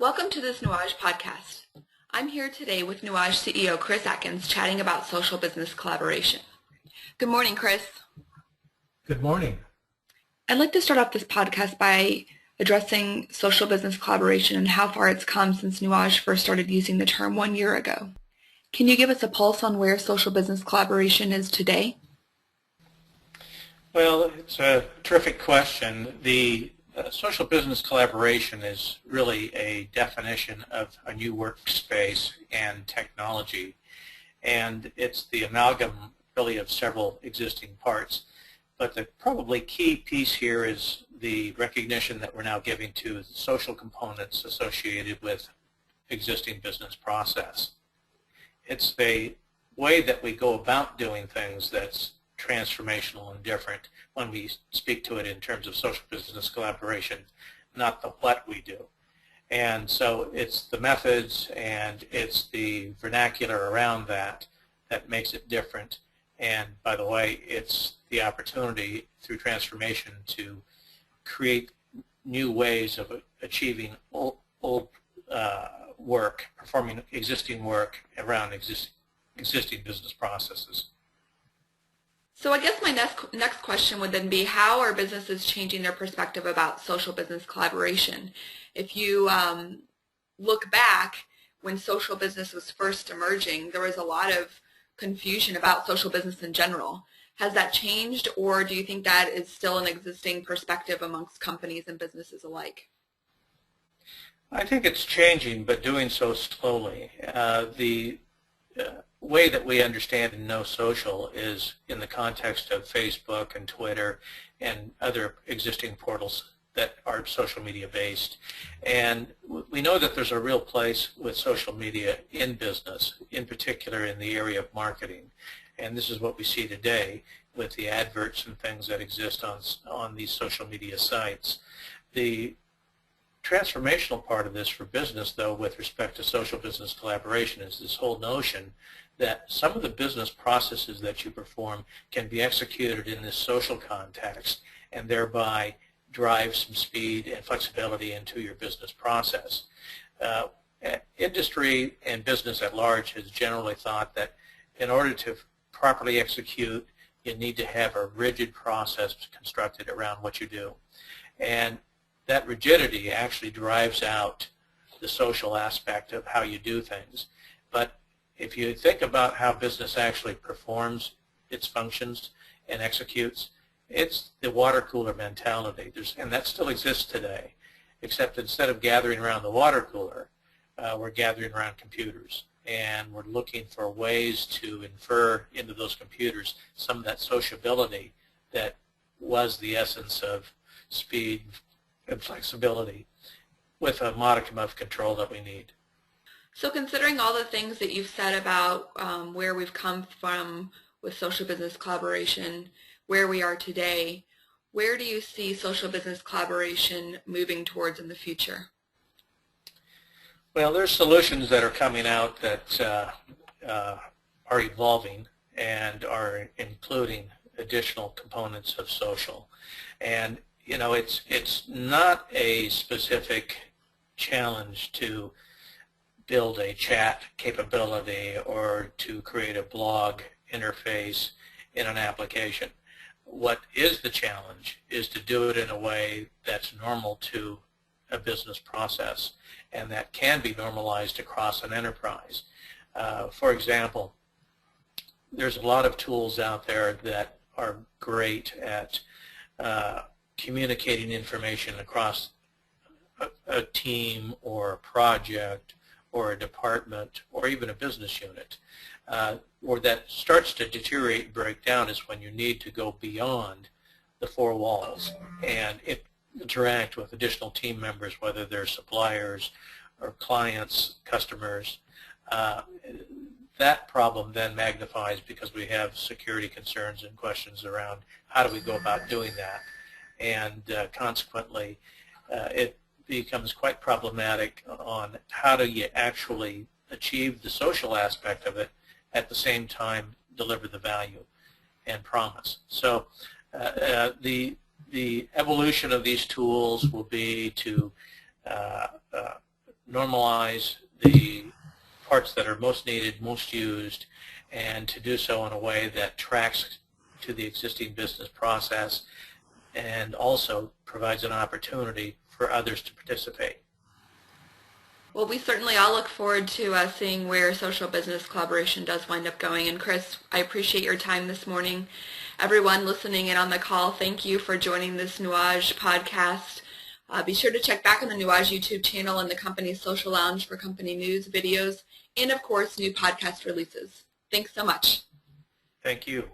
Welcome to this Nuage podcast. I'm here today with Nuage CEO Chris Atkins chatting about social business collaboration. Good morning, Chris. Good morning. I'd like to start off this podcast by addressing social business collaboration and how far it's come since Nuage first started using the term 1 year ago. Can you give us a pulse on where social business collaboration is today? Well, it's a terrific question. The social business collaboration is really a definition of a new workspace and technology, and it's the amalgam really of several existing parts. But the probably key piece here is the recognition that we're now giving to the social components associated with existing business process. It's the way that we go about doing things that's transformational and different when we speak to it in terms of social business collaboration, not the what we do. And so it's the methods and it's the vernacular around that that makes it different. And by the way, it's the opportunity through transformation to create new ways of achieving old work, performing existing work around existing business processes. So I guess my next question would then be, how are businesses changing their perspective about social business collaboration? If you look back when social business was first emerging, there was a lot of confusion about social business in general. Has that changed, or do you think that is still an existing perspective amongst companies and businesses alike? I think it's changing, but doing so slowly. The way that we understand and know social is in the context of Facebook and Twitter and other existing portals that are social media based. And we know that there's a real place with social media in business, in particular in the area of marketing. And this is what we see today with the adverts and things that exist on these social media sites. The transformational part of this for business, though, with respect to social business collaboration is this whole notion that some of the business processes that you perform can be executed in this social context and thereby drive some speed and flexibility into your business process. Industry and business at large has generally thought that in order to properly execute, you need to have a rigid process constructed around what you do. And that rigidity actually drives out the social aspect of how you do things. But if you think about how business actually performs its functions and executes, it's the water cooler mentality. And that still exists today, except instead of gathering around the water cooler, we're gathering around computers. And we're looking for ways to infer into those computers some of that sociability that was the essence of speed and flexibility with a modicum of control that we need. So considering all the things that you've said about where we've come from with social business collaboration, where we are today, where do you see social business collaboration moving towards in the future? Well, there's solutions that are coming out that are evolving and are including additional components of social. And you know, it's not a specific challenge to build a chat capability or to create a blog interface in an application. What is the challenge is to do it in a way that's normal to a business process and that can be normalized across an enterprise. For example, there's a lot of tools out there that are great at communicating information across a team or a project or a department or even a business unit. Where that starts to deteriorate and break down is when you need to go beyond the four walls and interact with additional team members, whether they're suppliers or clients, customers. That problem then magnifies because we have security concerns and questions around how do we go about doing that. And consequently, it becomes quite problematic on how do you actually achieve the social aspect of it at the same time deliver the value and promise. So the evolution of these tools will be to normalize the parts that are most needed, most used, and to do so in a way that tracks to the existing business process and also provides an opportunity for others to participate. Well, we certainly all look forward to seeing where social business collaboration does wind up going. And Chris, I appreciate your time this morning. Everyone listening in on the call, thank you for joining this Nuage podcast. Be sure to check back on the Nuage YouTube channel and the company's social lounge for company news, videos, and of course, new podcast releases. Thanks so much. Thank you.